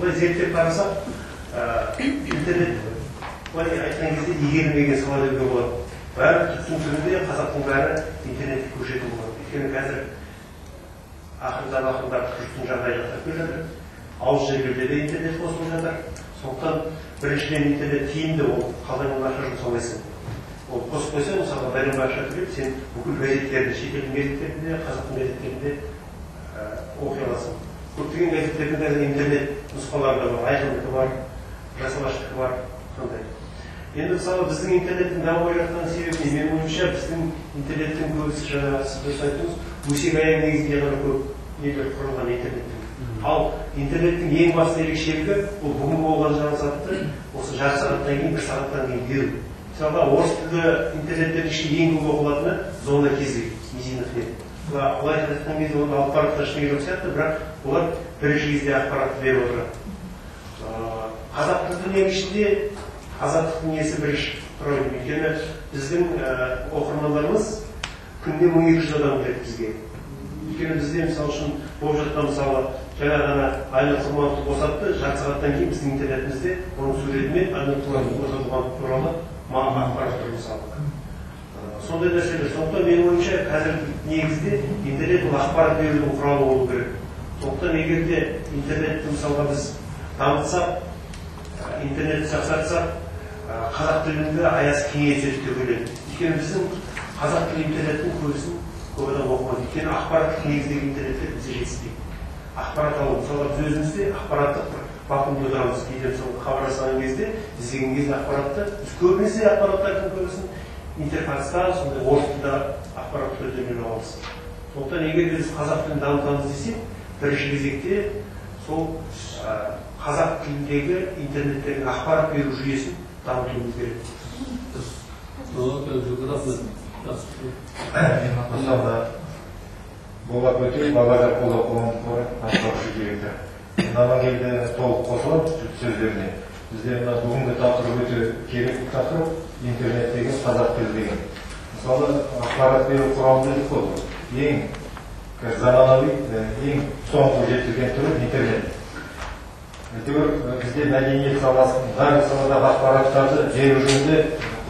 былай зерттеп қарасақ, интернет былай айтқан кезде игерілмеген сала деуге болады. Бәрі түпсін түрінде қазақтың бәрі интернетке көшетін болады. Өйткені қазір ақырдан жұрттың жағдайы жақсарып келе жатыр. Ауыз жерлерде де интернет қосылып жатыр. Сондықтан біріншіден интернет тиімді, ол қалай ақша жұмсамайсың. Ол қосып қойса, мысалға бәлем ақша төлеп, сен бүкіл газеттерді, шетелдің газеттерінде, қазақтың газеттерінде оқи аласың. Көптеген газеттердің қазір интернет нұсқалары да бар, айқындығы бар, жасалғыштығы бар, қандай. Енді мысалы біздің интернеттің дамып жатқан себебі, менің ойымша біздің интернеттің көбісі жаңағы сіз айтыңыз, өсек аяқ негізінде ғана көп нелер құрылған интернеттің. Ал интернеттің ең басты ерекшелігі ол бүгін болған жаңа затты осы жарты сағаттан кейін, бір сағаттан кейін беру. Мысалға, орыс тілді интернеттердің ішінде ең көп оқылатыны зона кезегі, мизинов нет. Олай айтқан кезде оны алып барып ештеңе жоқ сияқты, бірақ олар бірінші кезде ақпаратты беріп отырады. Қазақ тілінің ішінде азаттықтың несі бірінші тұрады. Өйткені біздің оқырмандарымыз күнде 1200 адам келеді бізге. Өйткені бізде мысалы үшін болып жатқан мысалы жаңа ғана Айнұр Құрмановты қосатты, жарты сағаттан кейін біздің интернетімізде оның суретімен Айнұр Құрмановты қосатылған туралы маған ақпарат тұр мысалы. Сондай нәрселер. Сондықтан менің ойымша қазір негізде интернет ол ақпарат берудің құралы болу керек. Сондықтан егер де интернетті мысалға біз дамытсақ, интернетті жақсартсақ, қазақ тілінде аясы кеңейе түседі деп ойлаймын. Өйткені біздің қазақ тілі интернеттің көбісін көп адам оқымайды. Өйткені ақпараттық негіздегі интернеттер бізде жетіспейді. Ақпарат алу, мысалға біз өзімізде ақпараттық вакуумда отырамыз. Кейде мысалы хабарласқан кезде, іздеген кезде ақпаратты, біз көбінесе ақпараттардың көбісін интерфакстан, сондай орыс тілді ақпарат көздермен аламыз. Сондықтан егер біз қазақ тілін дамытамыз десек, бірінші кезекте сол қазақ тіліндегі интернеттегі ақпарат беру жүйесін дамытуымыз керек. Болат өте Бабажар қолдау қоғамдық қоры атқарушы директоры. Амангелді толық қосылып сөздеріне. Бізде мына бүгінгі тақырып өте керек тақырып интернеттегі қазақ тілі деген. Мысалы, ақпарат беру құралы дедік қой. Ең заманауи, ең соңғы жетілген түрі интернет. Әйтеуір бізде мәдениет саласының барлық саладағы ақпараттарды беру жөнінде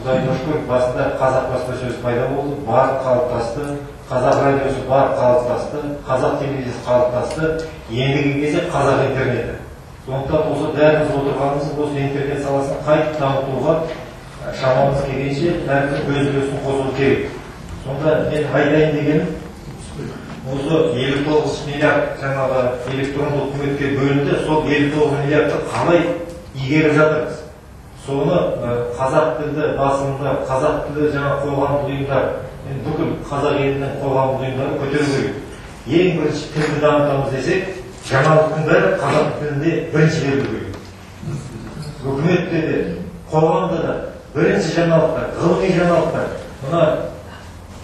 Құдайға шүкір басында қазақ баспасөзі пайда болды, бар қалыптасты, қазақ радиосы бар қалыптасты, қазақ телевизиясы қалыптасты, ендігі кезде қазақ интернеті. Сондықтан осы бәріміз отырғанымыз осы интернет саласын қайтып дамытуға шамамыз келгенше әркім өз үлесін қосуы керек. Сонда мен айтайын дегенім, осы 59 миллиард жаңағы электрондық үкіметке бөлінді, сол 59 миллиардты қалай игеріп жатырмыз? Соны қазақ тілді басылымдар, қазақ тілді жаңа қоғамдық ұйымдар, бүкіл қазақ елінің қоғамдық ұйымдары көтеру керек. Ең бірінші тілді дамытамыз десек, жаңалықтың бәрі қазақ тілінде бірінші берілу керек. Үкіметте де, қоғамда да бірінші жаңалықтар, ғылыми жаңалықтар, мына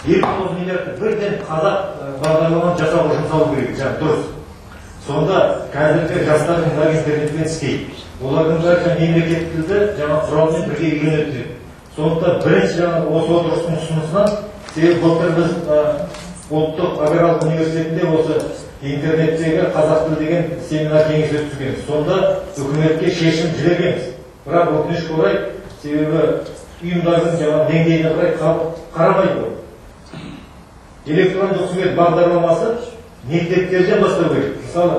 29 миллиардты бірден қазақ бағдарламаны жасауға жұмсалу керек, дұрыс. Сонда қазіргі жастардың бәрі интернетпен істейді. Олардың бәрі мемлекет тілді жаңа құралмен бірге үйренеді. Сондықтан бірінші жаңа осы отырыстың ұсынысынан, себебі былтыр біз ұлттық аграрлық университетінде осы интернеттегі қазақ тілі деген семинар кеңес өткізгенбіз. Сонда үкіметке шешім жібергенбіз. Бірақ өкінішке орай, себебі ұйымдардың жаңа деңгейіне қарай қарамайды ғой. Электрондық үкімет бағдарламасы мектептерден бастау керек. Мысалы,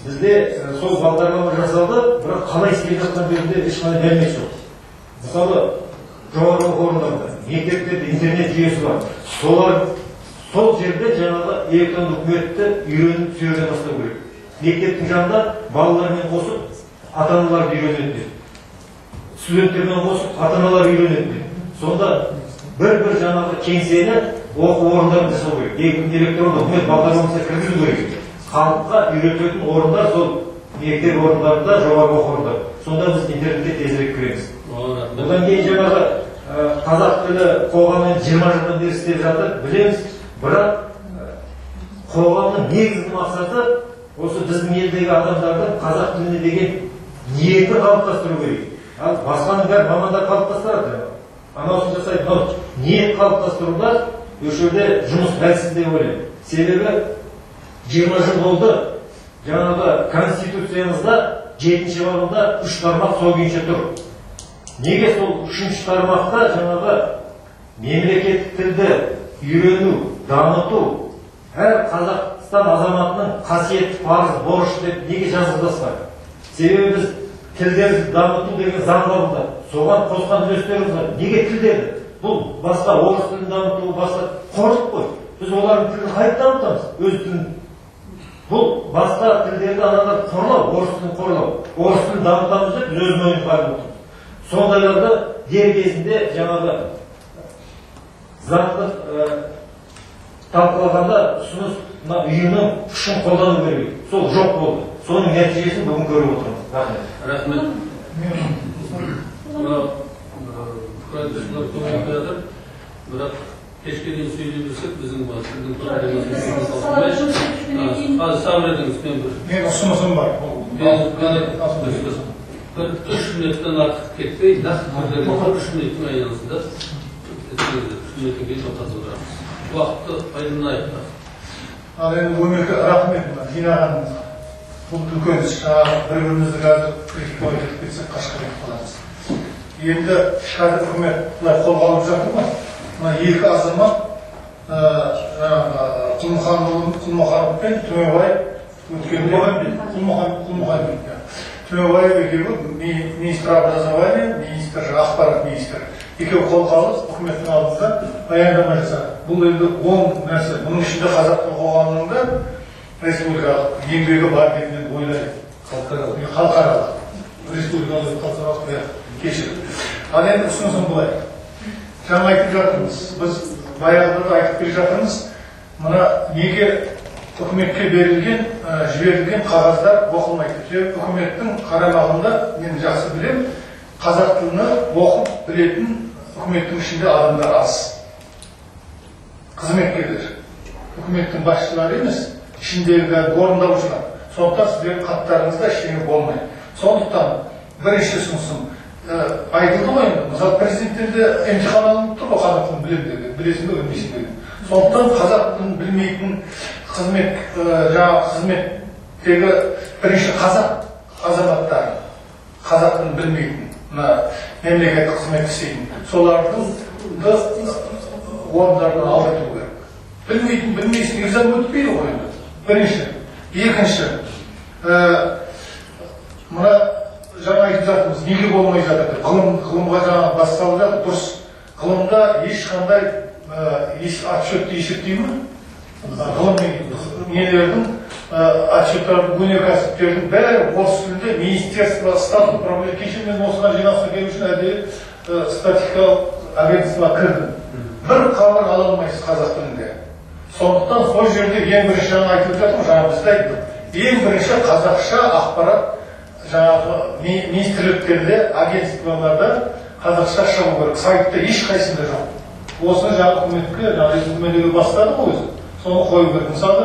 бізде сол бағдарлама жасалды, бірақ қалай істеп жатқан жерде ешқандай мәлімет жоқ. Мысалы, жоғарғы оқу орындарында мектептерде интернет жүйесі бар. Сол жерде жаңағы электрондық үкіметті үйреніп түсерден бастау керек. Мектептің жанында балалармен қосып, ата-аналар үйренеді. Студенттермен қосып, ата-аналар үйренеді. Сонда бір жаңағы кеңсені оқу орындарын жасау керек. Электрондық үкімет бағдарламасына кіргізу керек. Халыққа үйрететін орындар сол мектеп орындарында, жоғарғы оқу орындары. Сонда біз интернетке тезірек кіреміз. Одан кейін жаңағы қазақ тілі қоғаммен 20 жылдан бері істеп жатыр, білеміз. Бірақ қоғамның негізгі мақсаты осы біздің елдегі адамдардың қазақ тіліне деген ниетін қалыптастыру керек. Ал басқаның бәрі мамандар қалыптастырады. Анаусын жасайды, ниет қалыптастыруда осы жерде жұмыс әлсіз деп ойлаймын. Себебі 20 жыл болды, жаңағы Конституция Конституциямызда 7-ші бабында 3 тармақ сол күйінше тұр. Неге сол 3-ші тармақта жаңағы мемлекеттік тілді үйрену, дамыту әр Қазақстан азаматының қасиетті парыз борышы деп неге жазылдасқан? Себебі біз тілдерді дамыту деген заң қабылдады. Соған қосқан үлестеріміз бар. Неге тілдерді? Бұл басқа орыс тілін дамыту, басқа қорқып қой. Біз олардың тілін қайда дамытамыз? Өз тілін. Бұл басқа тілдерді адамдар қорлау, орыс тілін қорлау. Орыс тілін дамытамыз деп біз өз мойнын қағып отырмыз. Сондайларда дер кезінде жаңағы заңды талқылағанда ұсыныс ұйымның күшін қолдану керек. Сол жоқ болды. Соның нәтижесін бүгін көріп отырмыз. Рахмет. Құрайтушылар көмек берді. Бірақ кешке дейін сөйлей берсек, біздің тілдің проблемасын қазір сабыр едіңіз, мен ұсынысым бар. Бір 3 минуттан артық кетпей, нақты түрдегі 3 минуттың айналысында 3 минуттан кейін тоқтатып отырамыз. Уақытты пайдаланайық. Ал енді өмірге рахмет жинағанымызға. Бұл үлкен іс, бір-бірімізді қазір критикалай кетіп кетсек қашқарып қаламыз. Енді қазір үкімет бұлай қолға алып жатыр ма? Мына екі азамат Құлмұханов пен Түмебаев өткенде Түмебаев екеуі министр образования, министр ақпарат министрі. Екеуі қолға алып үкіметтің алдында баяндама жасады. Бұл енді оң нәрсе. Бұның ішінде қазақ қоғамының да республикалық еңбегі бар деп мен ойлаймын. Халықаралық. Республикалық халықаралық кешірім. Ал енді ұсынысым былай. Жаңа айтып жатырмыз. Біз баяғыда айтып келе жатырмыз. Мына неге үкіметке жіберілген қағаздар оқылмайды. Үкіметтің қарамағында мен жақсы білем, қазақ тілін оқып білетін үкіметтің ішінде адамдар аз. Қызметкерлер. Үкіметтің басшылары емес, ішіндегі орындаушылар. Сондықтан сіздердің хаттарыңызда ештеңе болмайды. Сондықтан бірінші ұсынысым айтылды ғой, мысалы президенттен де емтихан алынып тұр ғой, қазақ тілін білем деген, білесің бе, білмейсің бе. Сондықтан қазақ тілін білмейтін қызметтегі бірінші қазақ азаматтары, қазақ тілін білмейтін, мемлекеттік қызмет істейтін, солардың орындарынан алып кету керек. Білмейсің, экзамен өтпейді ғой енді. Бірінші. Екінші, мына жаңа айтып жатырмыз, неге болмай жатыр? Ғылымға жаңа басталып жатыр, дұрыс. Ғылымда ешқандай отчетты есептеймін. Ғылым нелердің отчеттардың, өнеркәсіптердің бәрі орыс тілінде министерство статус проблема. Кеше мен осыған жинаққа келу үшін әдейі статистикалық агентствоға кірдім. Бір хабар ала алмайсыз қазақ тілінде. Сондықтан сол жерде ең бірінші жаңа айтылып жатыр, жаңа бізде айтты. Ең бірінші қазақша ақпарат жаңағы министрліктерде, агентстволарда қазақша шығу керек. Сайтта ешқайсында жоқ. Осыны жаңа үкіметке, үкіметке бастады ғой өзі. Соны қою керек. Мысалы,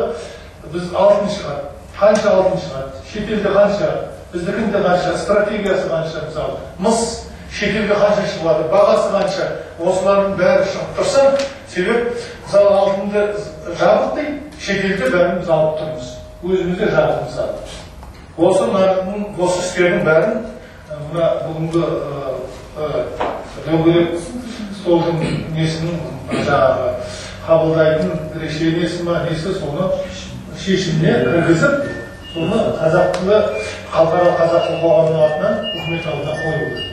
біз алтын шығады. Қанша алтын шығады? Шетелде қанша? Біздікінде қанша? Стратегиясы қанша? Мысалы, мыс шетелге қанша шығады? Бағасы қанша? Осылардың бәрі шығып тұрса, себеп, мысалы, алтынды жабық дейді, шетелде бәрін біз алып тұрмыз. Өзімізде жабық мысалы. Осы істердің бәрін бүгінгі дөңгелек столдың несінің жаңағы қабылдайтын решениесі ма несі, соны шешіміне кіргізіп, соны қазақ тілі халықаралық қазақ тілі қоғамының атынан үкімет алдына қойып отыр.